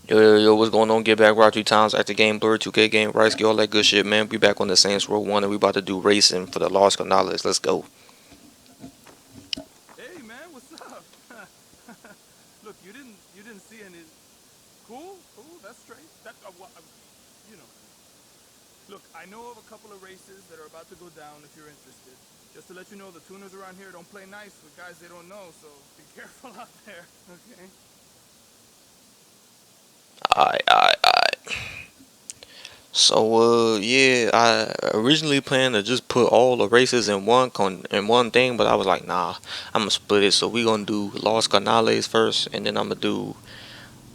Yo, what's going on? Get back right 3 times after game blur, 2K game, rice, get all that good shit, man. We back on the Saints Row 1 and we about to do racing for the Lost Carnales. Let's go. Hey man, what's up? Look, you didn't see any. Cool, cool. That's straight. You know. Look, I know of a couple of races that are about to go down. If you're interested, just to let you know, the tuners around here don't play nice with guys they don't know. So be careful out there. Okay. Alright. So, yeah, I originally planned to just put all the races in one thing, but I was like, nah, I'm gonna split it. So we gonna do Lost Carnales first, and then I'm gonna do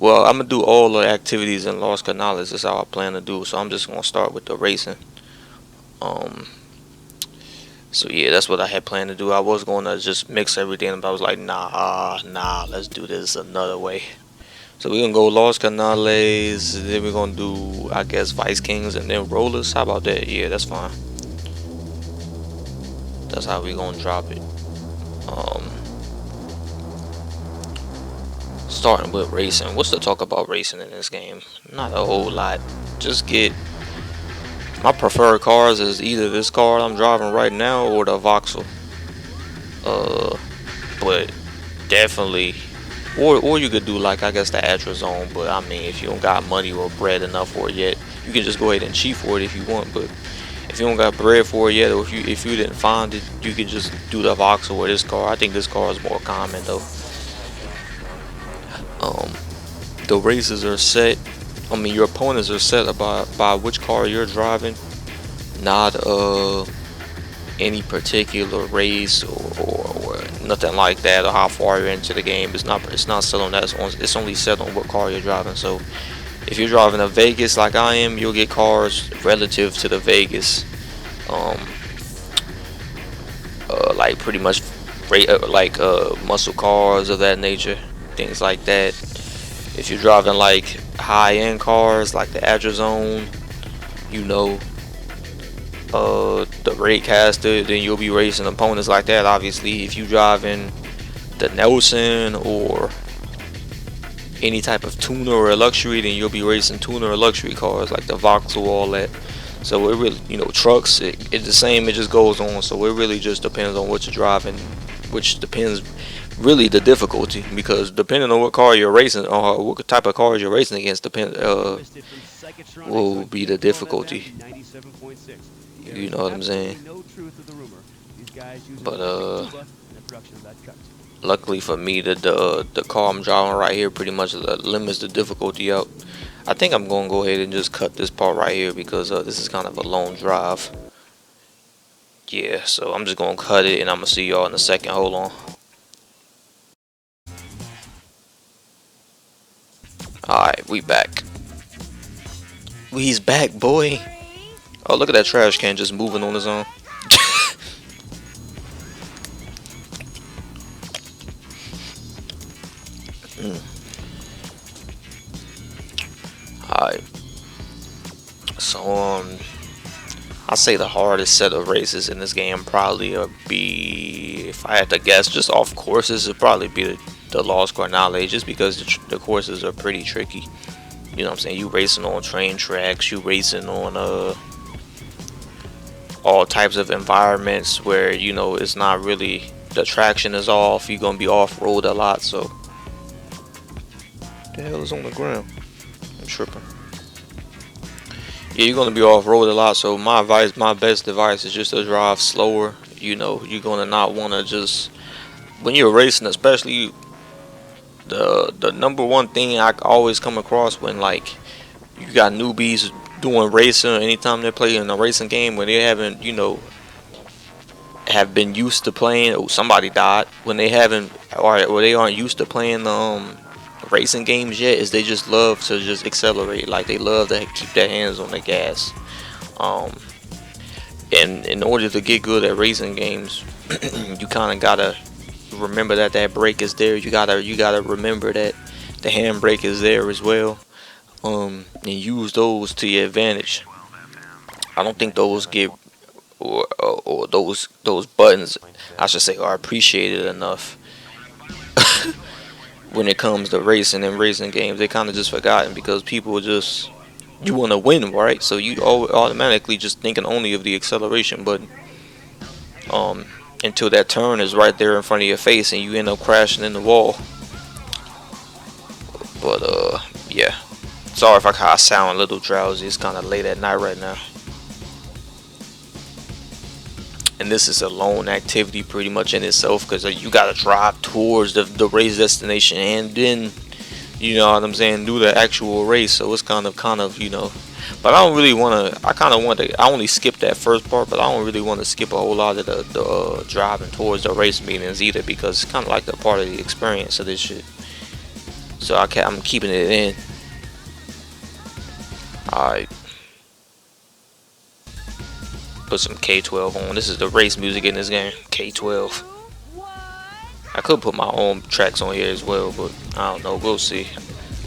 all the activities in Lost Carnales. That's how I plan to do. So I'm just gonna start with the racing. Um, So yeah, that's what I had planned to do. I was going to just mix everything, but I was like, nah, let's do this another way. So we're gonna go Los Canales, then we're gonna do, I guess, Vice Kings and then Rollers. How about that? Yeah, that's fine. That's how we gonna drop it. Um, Starting with racing. What's to talk about racing in this game? Not a whole lot. Just get my preferred cars is either this car I'm driving right now or the Vauxhall. Uh, but definitely, or you could do like I guess the Atrazone. But I mean, if you don't got money or bread enough for it yet, you can just go ahead and cheat for it if you want. But if you don't got bread for it yet, or if you didn't find it, you can just do the Vauxhall or this car. I think this car is more common though. Um, the races are set. I mean, your opponents are set by which car you're driving, not any particular race or nothing like that, or how far you're into the game. It's not set on that. It's only set on what car you're driving. So if you're driving a Vegas like I am, you'll get cars relative to the Vegas, um, like pretty much like muscle cars of that nature, things like that. If you're driving like high-end cars like the Adrazone, you know, the Raycaster, then you'll be racing opponents like that. Obviously, if you driving the Nelson or any type of tuner or a luxury, then you'll be racing tuner or luxury cars like the Vauxhall, all that. So it really, trucks, it's the same. It just goes on. So it really just depends on what you're driving, which depends really the difficulty, because depending on what car you're racing or what type of cars you're racing against, will be the difficulty. You know what I'm saying? But luckily for me, the car I'm driving right here pretty much limits the difficulty out. I think I'm gonna go ahead and just cut this part right here because this is kind of a long drive. Yeah, so I'm just gonna cut it and I'm gonna see y'all in a second. Hold on. Alright, we back. We's back, boy. Oh, look at that trash can just moving on his own. Alright, so I say the hardest set of races in this game probably would be, if I had to guess, just off courses, it'd probably be the Lost Carnales, just because the courses are pretty tricky. You know what I'm saying? You racing on train tracks, you racing on all types of environments where it's not really, the traction is off. You're gonna be off road a lot. So the hell is on the ground? I'm tripping. Yeah, you're gonna be off road a lot. So my best advice is just to drive slower. You're gonna not want to just, when you're racing, especially the number one thing I always come across when, like, you got newbies doing racing, or anytime they're playing a racing game when they haven't, have been used to playing. Oh, somebody died. When they haven't, or they aren't used to playing racing games yet, is they just love to just accelerate. Like, they love to keep their hands on the gas. Um, and in order to get good at racing games, you kind of gotta remember that brake is there. You gotta remember that the handbrake is there as well. And use those to your advantage. I don't think those get, or those buttons, I should say, are appreciated enough. when it comes to racing and racing games. They kind of just forgotten because people just you want to win, right? So you automatically just thinking only of the acceleration button. Um, until that turn is right there in front of your face and you end up crashing in the wall. But yeah. Sorry if I sound a little drowsy. It's kind of late at night right now. And this is a lone activity pretty much in itself because you gotta drive towards the race destination and then you know what I'm saying, do the actual race. So it's kind of but I don't really want to. I kind of want to. I only skip that first part, but I don't really want to skip a whole lot of the driving towards the race meetings either because it's kind of like the part of the experience of this shit. So I'm keeping it in. All right. Put some K12 on. This is the race music in this game. K12. I could put my own tracks on here as well, but I don't know. We'll see.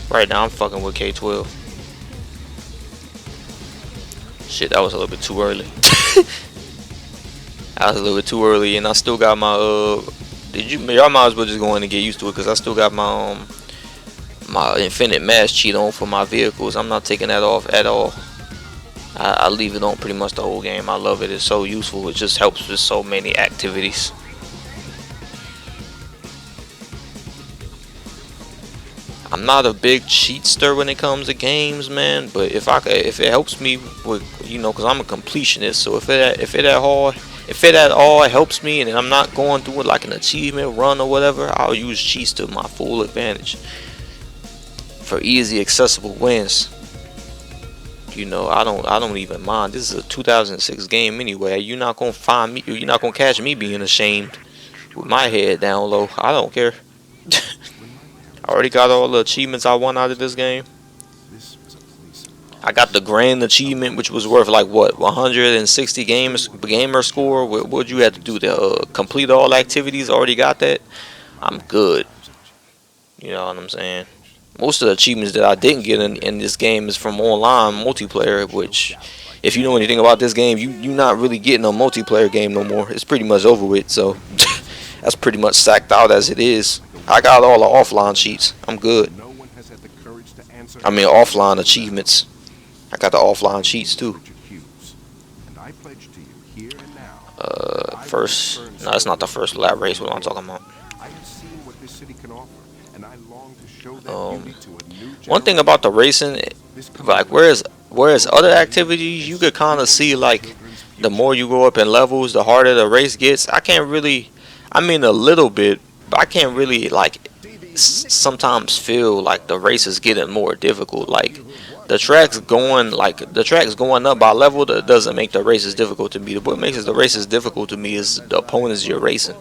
Right now, I'm fucking with K12. Shit, that was a little bit too early. I was a little bit too early, and I still got my y'all might as well just go in and get used to it, cause I still got my infinite mass cheat on for my vehicles. I'm not taking that off at all. I leave it on pretty much the whole game. I love it. It's so useful. It just helps with so many activities. I'm not a big cheatster when it comes to games, man. But if it helps me with, cause I'm a completionist. So if it at all helps me, and I'm not going through it like an achievement run or whatever, I'll use cheats to my full advantage for easy, accessible wins. I don't even mind. This is a 2006 game anyway. You're not gonna find me. You're not gonna catch me being ashamed with my head down low. I don't care. I already got all the achievements I want out of this game. I got the grand achievement, which was worth like what 160 gamer score. What you had to do to complete all activities? Already got that. I'm good. You know what I'm saying? Most of the achievements that I didn't get in this game is from online multiplayer, which, if you know anything about this game, you're not really getting a multiplayer game no more. It's pretty much over with, so that's pretty much sacked out as it is. I got all the offline cheats. I'm good. I mean, offline achievements. I got the offline cheats too. First, no, it's not the first lab race. What I'm talking about. One thing about the racing, like whereas other activities, you could kind of see like the more you go up in levels, the harder the race gets. I mean a little bit, but I can't really like sometimes feel like the race is getting more difficult. Like the tracks going up by level, that doesn't make the races difficult to me. What makes the races difficult to me is the opponents you're racing.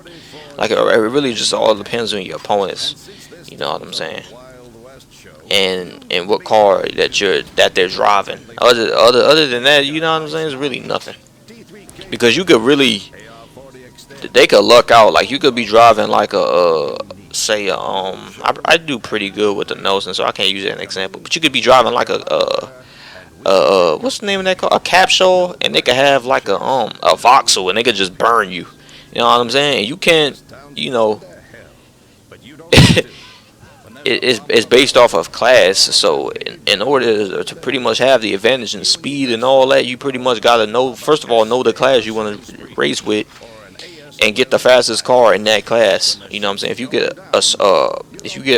Like it really just all depends on your opponents. You know what I'm saying? And what car that they're driving. Other than that, you know what I'm saying? It's really nothing. Because they could luck out. Like you could be driving like I do pretty good with the Nelson, so I can't use that as an example. But you could be driving like what's the name of that car? A Capsule, and they could have like a Vauxhall, and they could just burn you. You know what I'm saying? You can't, it's based off of class. So in order to pretty much have the advantage in speed and all that, you pretty much gotta know, first of all, know the class you want to race with, and get the fastest car in that class. You know what I'm saying? If you get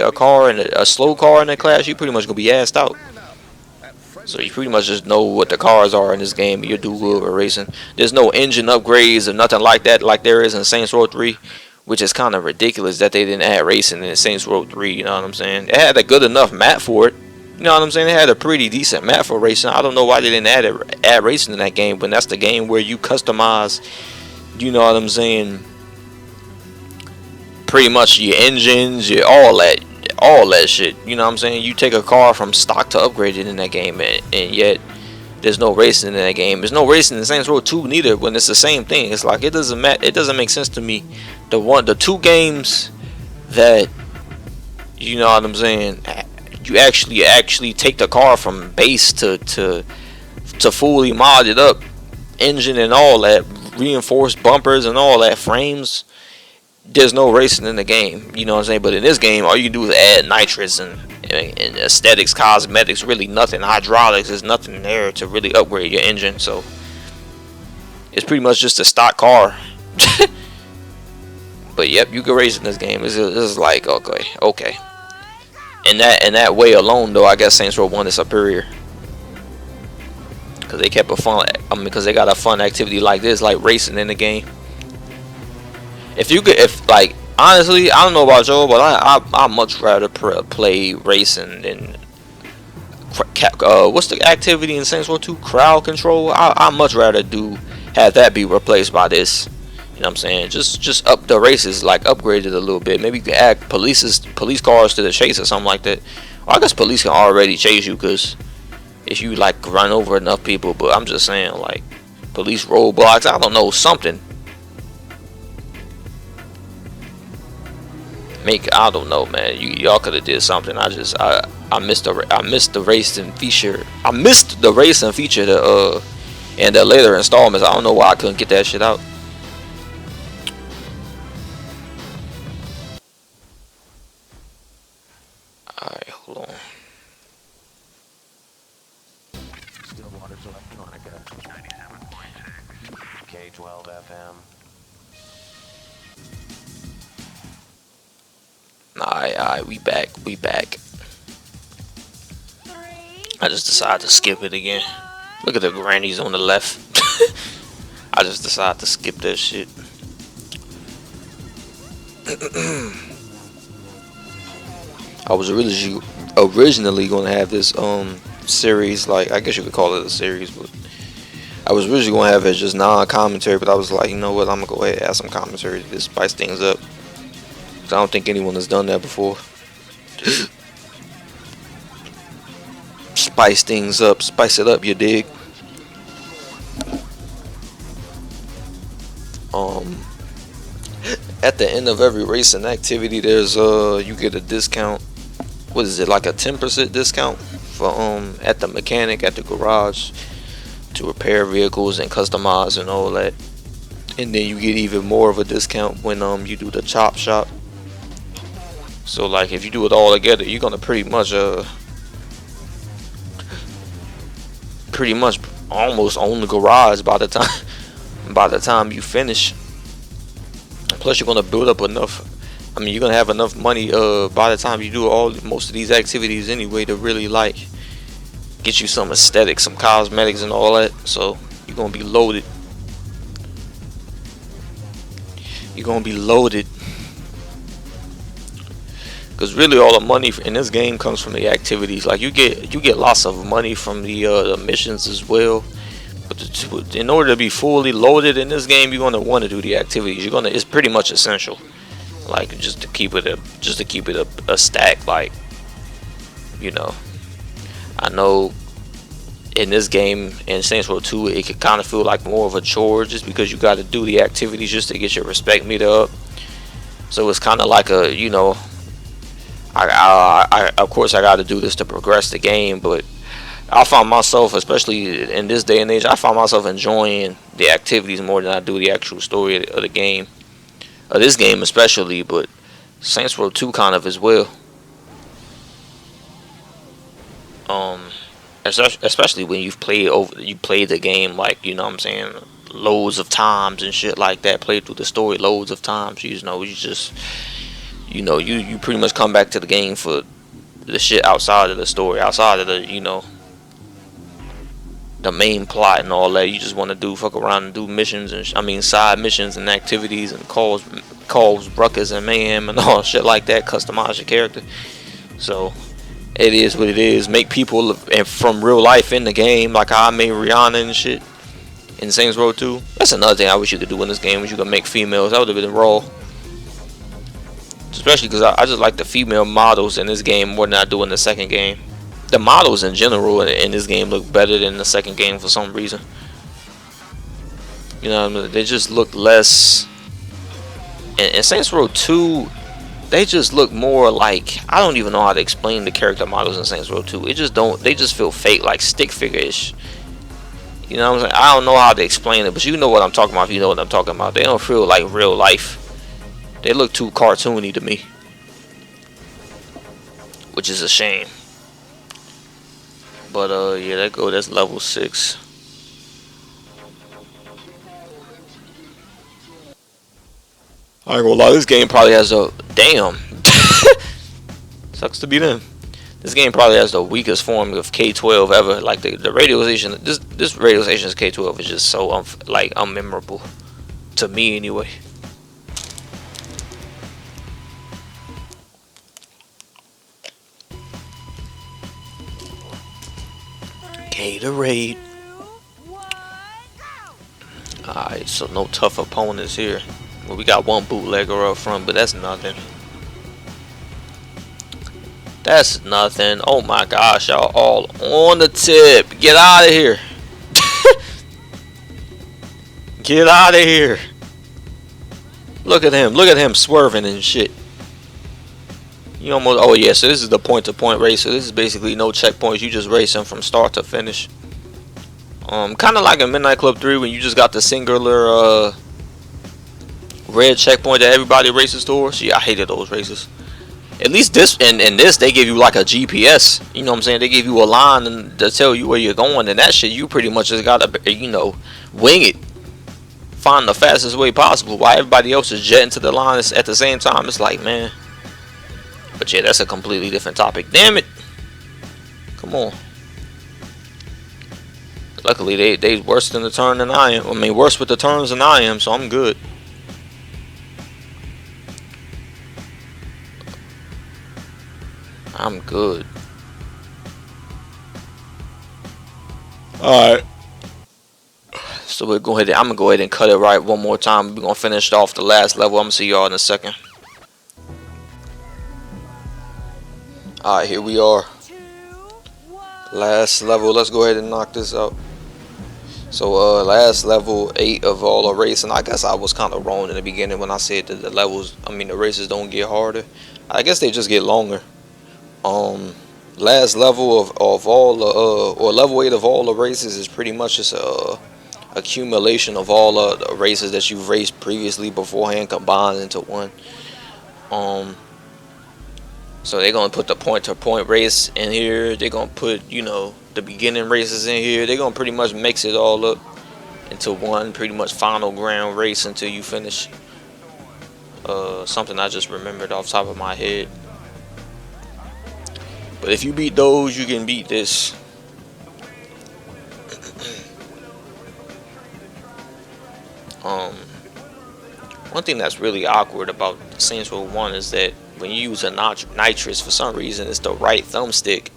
a car and a slow car in that class, you pretty much gonna be assed out. So you pretty much just know what the cars are in this game, and you'll do good with racing. There's no engine upgrades or nothing like that, like there is in Saints Row 3, which is kind of ridiculous that they didn't add racing in Saints Row 3. You know what I'm saying? It had a good enough map for it. You know what I'm saying? They had a pretty decent map for racing. I don't know why they didn't add racing in that game, but that's the game where you customize. You know what I'm saying? Pretty much your engines, all that shit. You know what I'm saying? You take a car from stock to upgrade it in that game, and yet there's no racing in that game. There's no racing in Saints Row 2 neither. When it's the same thing, it's like it doesn't make sense to me. The two games that, you know what I'm saying, you actually take the car from base to fully modded up engine and all that, reinforced bumpers and all that, frames. there's no racing in the game. You know what I'm saying? But in this game, all you can do is add nitrous and aesthetics, cosmetics, really nothing. Hydraulics, there's nothing there to really upgrade your engine. So it's pretty much just a stock car. But yep, you can race in this game. It's like okay. In that way alone, though, I guess Saints Row 1 is superior because they kept a fun. I mean, because they got a fun activity like this, like racing in the game. If like honestly, I don't know about Joe, but I much rather play racing than what's the activity in Saints Row 2? Crowd control. I much rather have that be replaced by this. You know what I'm saying? Just up the races, like upgrade it a little bit. Maybe you can add police cars to the chase or something like that. Well, I guess police can already chase you because if you like run over enough people. But I'm just saying, like police roadblocks. I don't know, something. I don't know, man. Y'all could have did something. I missed the racing feature. I missed the racing feature in the later installments. I don't know why I couldn't get that shit out. Alright, hold on. Still water Monica. 97.6 K12 FM. Alright, we back. I just decided to skip it again. Look at the grannies on the left. I just decided to skip that shit. I was originally going to have this series, like I guess you could call it a series, but I was originally going to have it just non-commentary, but I was like, you know what, I'm going to go ahead and add some commentary to spice things up. Cause I don't think anyone has done that before. Spice things up, spice it up, you dig? At the end of every racing activity, there's you get a discount. What is it, like a 10% discount for at the mechanic at the garage to repair vehicles and customize and all that. And then you get even more of a discount when you do the chop shop. So like if you do it all together, you're gonna pretty much almost own the garage by the time you finish. Plus you're gonna build up enough. I mean, you're gonna have enough money by the time you do most of these activities anyway to really like get you some aesthetics, some cosmetics, and all that. So you're gonna be loaded. Because really, all the money in this game comes from the activities. Like you get lots of money from the missions as well. But in order to be fully loaded in this game, you're gonna want to do the activities. It's pretty much essential. Like just to keep it a stack. Like, you know, I know in this game in Saints Row 2, it could kind of feel like more of a chore just because you got to do the activities just to get your respect meter up. So it's kind of like a, you know, I of course I got to do this to progress the game, but I found myself, especially in this day and age, I found myself enjoying the activities more than I do the actual story of the game, of this game especially, but Saints Row 2 kind of as well. Especially when you played the game, like, you know what I'm saying, loads of times and shit like that, played through the story loads of times. You pretty much come back to the game for the shit outside of the story, outside of the, you know, the main plot and all that. You just want to fuck around and do missions and side missions and activities and cause ruckus and mayhem and all shit like that. Customize your character. So it is what it is. Make people from real life in the game, like how I made Rihanna and shit in Saints Row 2. That's another thing I wish you could do in this game. Wish you could make females. That would have been raw. Especially because I just like the female models in this game more than I do in the second game. The models in general in this game look better than the second game for some reason. You know what I mean? They just look less. In Saints Row 2, they just look more like, I don't even know how to explain the character models in Saints Row 2. They just feel fake, like stick figure-ish. You know what I'm saying? I don't know how to explain it, but you know what I'm talking about if you know what I'm talking about. They don't feel like real life. They look too cartoony to me, which is a shame. But yeah, that's level 6. I ain't gonna lie, this game probably has a damn. Sucks to be them. This game probably has the weakest form of K12 ever. Like the radio station, this radio station's K12 is just so like unmemorable to me anyway. Gatorade. Alright, so no tough opponents here. Well, we got one bootlegger up front, but that's nothing. That's nothing. Oh my gosh, y'all all on the tip. Get out of here. Get out of here. Look at him. Look at him swerving and shit. You almost. Oh yeah, so this is the point-to-point race. So this is basically no checkpoints. You just racing from start to finish. Kind of like in Midnight Club 3 when you just got the singular red checkpoint that everybody races towards. Yeah, I hated those races. At least this in this they give you like a GPS. You know what I'm saying? They give you a line to tell you where you're going, and that shit you pretty much just gotta wing it. Find the fastest way possible. While everybody else is jetting to the line at the same time, it's like, man. But yeah, that's a completely different topic. Damn it! Come on. Luckily, they worse than the turn than I am. I mean, worse with the turns than I am, so I'm good. I'm good. Alright. So we're going ahead. I'm gonna go ahead and cut it right one more time. We're gonna finish off the last level. I'm gonna see y'all in a second. Alright, here we are. Last level. Let's go ahead and knock this out. So last level 8 of all the race, and I guess I was kind of wrong in the beginning when I said that the races don't get harder. I guess they just get longer. Last level of all the or level 8 of all the races is pretty much just a accumulation of all the races that you've raced previously beforehand combined into one. So they're gonna put the point-to-point race in here. They're gonna put the beginning races in here. They're gonna pretty much mix it all up into one pretty much final ground race until you finish. Something I just remembered off the top of my head. But if you beat those, you can beat this. One thing that's really awkward about Saints Row 1 is that when you use a nitrous, for some reason, it's the right thumbstick.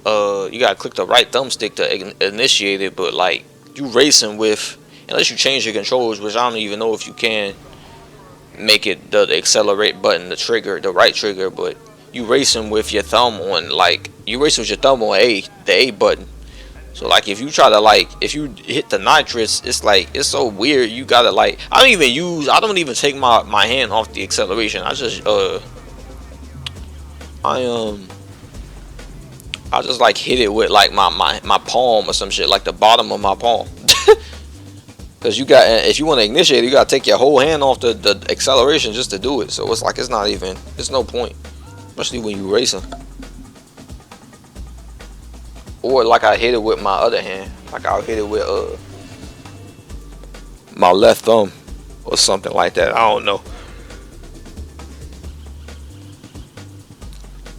You gotta click the right thumbstick to initiate it, but like you racing with, unless you change your controls, which I don't even know if you can make it the accelerate button, the right trigger, but you racing with your thumb on, like you racing with your thumb on the A button. So like if you try to if you hit the nitrous, it's so weird. You gotta I don't even take my hand off the acceleration. I just hit it with my palm or some shit, like the bottom of my palm. Because if you want to initiate it, you gotta take your whole hand off the acceleration just to do it. So it's no point, especially when you racing. Or like I hit it with my other hand, like I'll hit it with my left thumb or something like that. I don't know.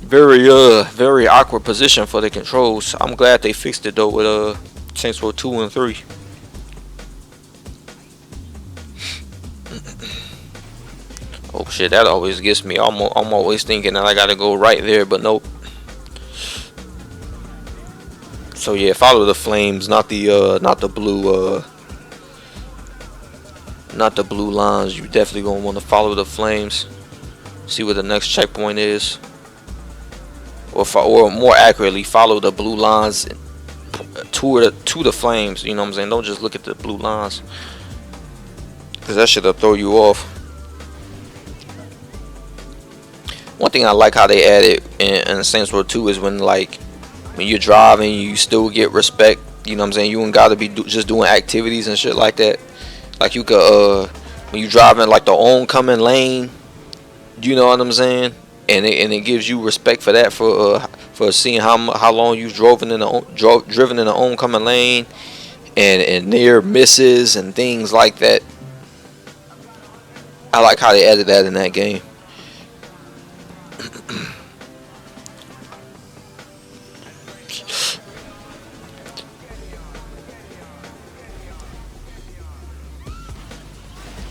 Very awkward position for the controls. I'm glad they fixed it though with Saints Row 2 and 3. Oh shit, that always gets me. I'm always thinking that I gotta go right there, but nope. So yeah, follow the flames, not the blue lines. You definitely gonna want to follow the flames. See where the next checkpoint is, or more accurately, follow the blue lines to the flames. You know what I'm saying? Don't just look at the blue lines, because that shit'll throw you off. One thing I like how they added in Saints Row 2 is when you're driving, you still get respect. You know what I'm saying? You ain't gotta be just doing activities and shit like that. Like you could when you driving like the oncoming lane. You know what I'm saying? And it gives you respect for that for seeing how long you've driven in the oncoming lane and near misses and things like that. I like how they added that in that game.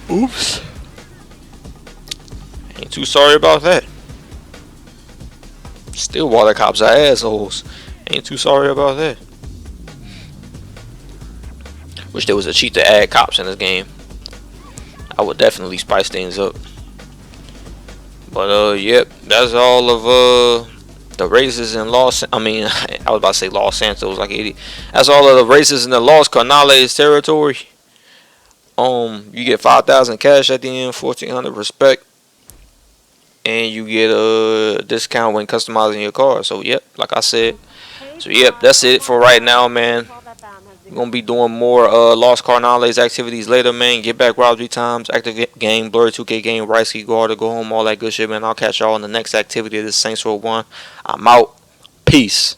Oops. Ain't too sorry about that. Still water cops are assholes. Ain't too sorry about that. Wish there was a cheat to add cops in this game. I would definitely spice things up. But yep, that's all of the races in Los. I mean, I was about to say Los Santos, like 80. That's all of the races in the Los Carnales territory. You get 5,000 cash at the end, 1,400 respect, and you get a discount when customizing your car. So yep, like I said. So yep, that's it for right now, man. We're gonna be doing more Lost Carnales activities later, man. Get back robbery times, active game, blurry 2K game, Rice Key Guard to go home, all that good shit, man. I'll catch y'all in the next activity of this Saints Row 1. I'm out. Peace.